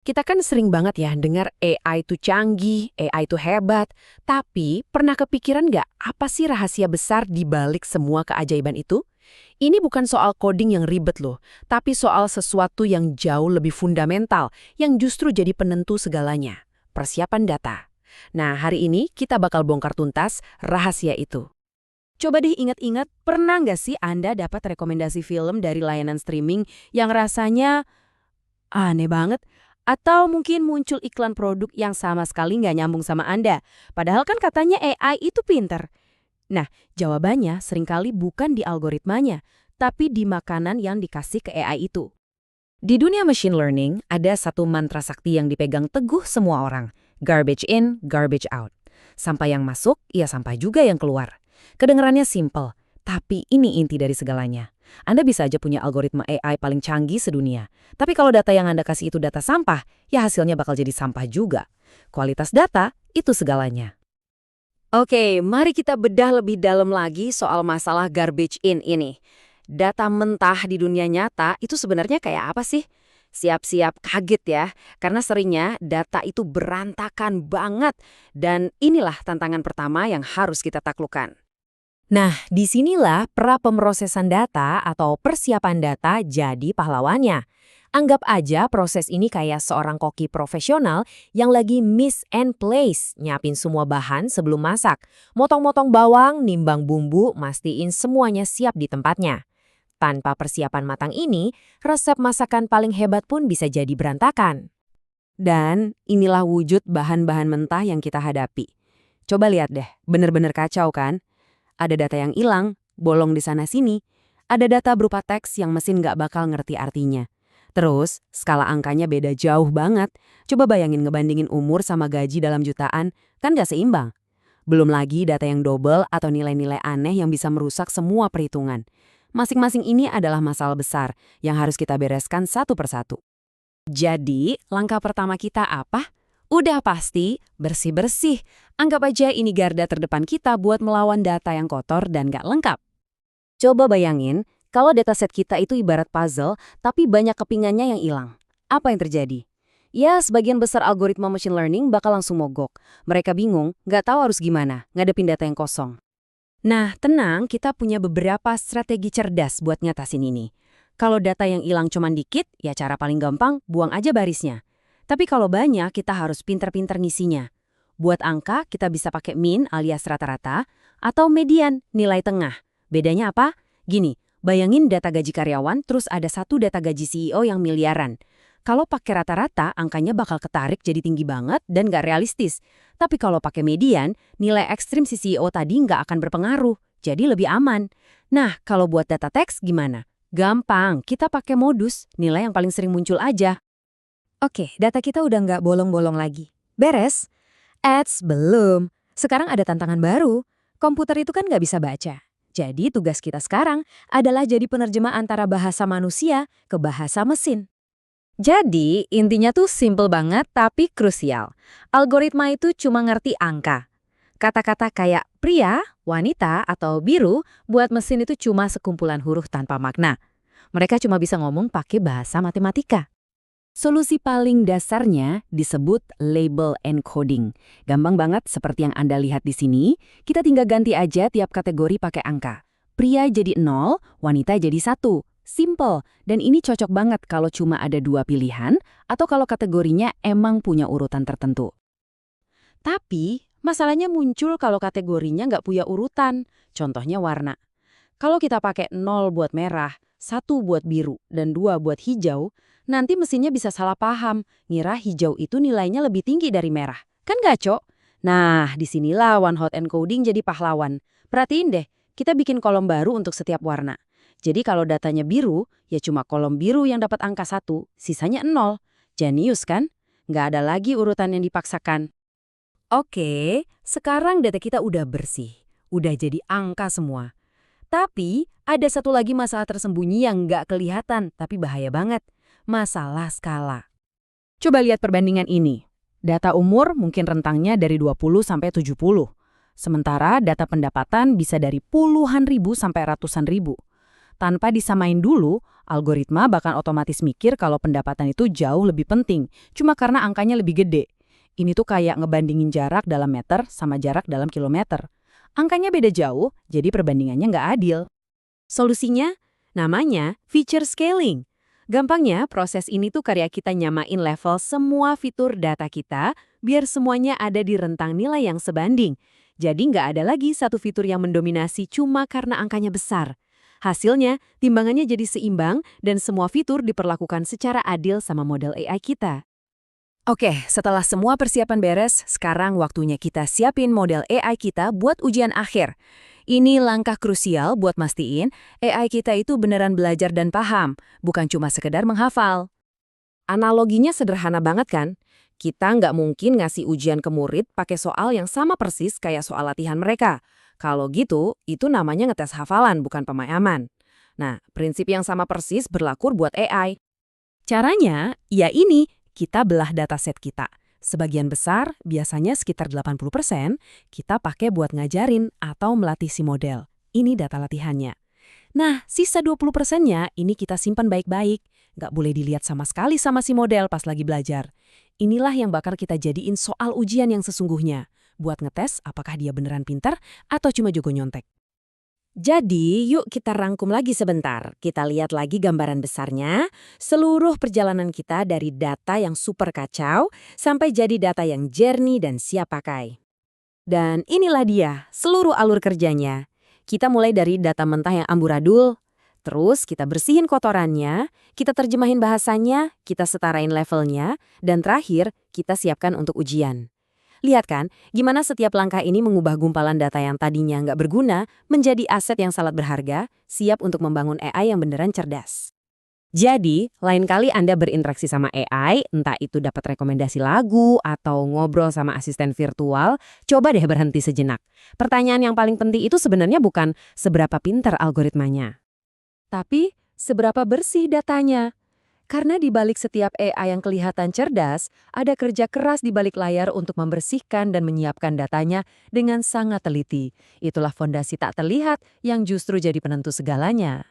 Kita kan sering banget ya dengar AI itu canggih, AI itu hebat. Tapi pernah kepikiran nggak apa sih rahasia besar di balik semua keajaiban itu? Ini bukan soal coding yang ribet loh, tapi soal sesuatu yang jauh lebih fundamental, yang justru jadi penentu segalanya. Persiapan data. Nah, hari ini kita bakal bongkar tuntas rahasia itu. Coba deh ingat-ingat, pernah nggak sih Anda dapat rekomendasi film dari layanan streaming yang rasanya aneh banget? Atau mungkin muncul iklan produk yang sama sekali nggak nyambung sama Anda? Padahal kan katanya AI itu pinter. Nah, jawabannya seringkali bukan di algoritmanya, tapi di makanan yang dikasih ke AI itu. Di dunia machine learning, ada satu mantra sakti yang dipegang teguh semua orang. Garbage in, garbage out. Sampah yang masuk, ya sampah juga yang keluar. Kedengarannya simple, tapi ini inti dari segalanya. Anda bisa aja punya algoritma AI paling canggih sedunia. Tapi kalau data yang Anda kasih itu data sampah, ya hasilnya bakal jadi sampah juga. Kualitas data, itu segalanya. Oke, mari kita bedah lebih dalam lagi soal masalah garbage in ini. Data mentah di dunia nyata itu sebenarnya kayak apa sih? Siap-siap kaget ya, karena seringnya data itu berantakan banget. Dan inilah tantangan pertama yang harus kita taklukkan. Nah, disinilah pra-pemrosesan data atau persiapan data jadi pahlawannya. Anggap aja proses ini kayak seorang koki profesional yang lagi miss and place, nyiapin semua bahan sebelum masak. Motong-motong bawang, nimbang bumbu, mastiin semuanya siap di tempatnya. Tanpa persiapan matang ini, resep masakan paling hebat pun bisa jadi berantakan. Dan inilah wujud bahan-bahan mentah yang kita hadapi. Coba lihat deh, bener-bener kacau kan? Ada data yang hilang, bolong di sana-sini. Ada data berupa teks yang mesin nggak bakal ngerti artinya. Terus, skala angkanya beda jauh banget. Coba bayangin ngebandingin umur sama gaji dalam jutaan, kan nggak seimbang. Belum lagi data yang double atau nilai-nilai aneh yang bisa merusak semua perhitungan. Masing-masing ini adalah masalah besar yang harus kita bereskan satu persatu. Jadi, langkah pertama kita apa? Udah pasti, bersih-bersih. Anggap aja ini garda terdepan kita buat melawan data yang kotor dan nggak lengkap. Coba bayangin, kalau dataset kita itu ibarat puzzle, tapi banyak kepingannya yang hilang. Apa yang terjadi? Ya, sebagian besar algoritma machine learning bakal langsung mogok. Mereka bingung, nggak tahu harus gimana, ngadepin data yang kosong. Nah, tenang, kita punya beberapa strategi cerdas buat ngatasin ini. Kalau data yang hilang cuma dikit, ya cara paling gampang, buang aja barisnya. Tapi kalau banyak, kita harus pinter-pinter ngisinya. Buat angka, kita bisa pakai mean alias rata-rata, atau median, nilai tengah. Bedanya apa? Gini, bayangin data gaji karyawan, terus ada satu data gaji CEO yang miliaran. Kalau pakai rata-rata, angkanya bakal ketarik jadi tinggi banget dan nggak realistis. Tapi kalau pakai median, nilai ekstrim si CEO tadi nggak akan berpengaruh, jadi lebih aman. Nah, kalau buat data teks gimana? Gampang, kita pakai modus, nilai yang paling sering muncul aja. Oke, data kita udah nggak bolong-bolong lagi. Beres? Ads belum. Sekarang ada tantangan baru. Komputer itu kan nggak bisa baca. Jadi tugas kita sekarang adalah jadi penerjemah antara bahasa manusia ke bahasa mesin. Jadi intinya tuh simple banget tapi krusial. Algoritma itu cuma ngerti angka. Kata-kata kayak pria, wanita, atau biru buat mesin itu cuma sekumpulan huruf tanpa makna. Mereka cuma bisa ngomong pakai bahasa matematika. Solusi paling dasarnya disebut label encoding. Gampang banget seperti yang Anda lihat di sini. Kita tinggal ganti aja tiap kategori pakai angka. Pria jadi 0, wanita jadi 1. Simple. Dan ini cocok banget kalau cuma ada 2 pilihan atau kalau kategorinya emang punya urutan tertentu. Tapi, masalahnya muncul kalau kategorinya nggak punya urutan. Contohnya warna. Kalau kita pakai 0 buat merah, 1 buat biru, dan 2 buat hijau, nanti mesinnya bisa salah paham, ngira hijau itu nilainya lebih tinggi dari merah. Kan gaco? Nah, disinilah One Hot Encoding jadi pahlawan. Perhatiin deh, kita bikin kolom baru untuk setiap warna. Jadi kalau datanya biru, ya cuma kolom biru yang dapat angka 1, sisanya 0. Jenius kan? Nggak ada lagi urutan yang dipaksakan. Oke, sekarang data kita udah bersih. Udah jadi angka semua. Tapi, ada satu lagi masalah tersembunyi yang nggak kelihatan, tapi bahaya banget. Masalah skala. Coba lihat perbandingan ini. Data umur mungkin rentangnya dari 20 sampai 70. Sementara data pendapatan bisa dari puluhan ribu sampai ratusan ribu. Tanpa disamain dulu, Algoritma bahkan otomatis mikir kalau pendapatan itu jauh lebih penting, cuma karena angkanya lebih gede. Ini tuh kayak ngebandingin jarak dalam meter sama jarak dalam kilometer. Angkanya beda jauh, jadi perbandingannya nggak adil. Solusinya? Namanya feature scaling. Gampangnya, proses ini tuh karya kita nyamain level semua fitur data kita biar semuanya ada di rentang nilai yang sebanding. Jadi nggak ada lagi satu fitur yang mendominasi cuma karena angkanya besar. Hasilnya, timbangannya jadi seimbang dan semua fitur diperlakukan secara adil sama model AI kita. Oke, setelah semua persiapan beres, sekarang waktunya kita siapin model AI kita buat ujian akhir. Ini langkah krusial buat mastiin AI kita itu beneran belajar dan paham, bukan cuma sekedar menghafal. Analoginya sederhana banget kan? Kita nggak mungkin ngasih ujian ke murid pakai soal yang sama persis kayak soal latihan mereka. Kalau gitu, itu namanya ngetes hafalan, bukan pemahaman. Nah, prinsip yang sama persis berlaku buat AI. Caranya, ya ini, kita belah dataset kita. Sebagian besar, biasanya sekitar 80%, kita pakai buat ngajarin atau melatih si model. Ini data latihannya. Nah, sisa 20%-nya ini kita simpan baik-baik. Nggak boleh dilihat sama sekali sama si model pas lagi belajar. Inilah yang bakal kita jadiin soal ujian yang sesungguhnya. Buat ngetes apakah dia beneran pintar atau cuma jago nyontek. Jadi, yuk kita rangkum lagi sebentar. Kita lihat lagi gambaran besarnya, seluruh perjalanan kita dari data yang super kacau sampai jadi data yang jernih dan siap pakai. Dan inilah dia, seluruh alur kerjanya. Kita mulai dari data mentah yang amburadul, terus kita bersihin kotorannya, kita terjemahin bahasanya, kita setarain levelnya, dan terakhir kita siapkan untuk ujian. Lihat kan, gimana setiap langkah ini mengubah gumpalan data yang tadinya nggak berguna menjadi aset yang sangat berharga, siap untuk membangun AI yang beneran cerdas. Jadi, lain kali Anda berinteraksi sama AI, entah itu dapat rekomendasi lagu atau ngobrol sama asisten virtual, coba deh berhenti sejenak. Pertanyaan yang paling penting itu sebenarnya bukan seberapa pintar algoritmanya, tapi seberapa bersih datanya. Karena di balik setiap AI yang kelihatan cerdas, ada kerja keras di balik layar untuk membersihkan dan menyiapkan datanya dengan sangat teliti. Itulah fondasi tak terlihat yang justru jadi penentu segalanya.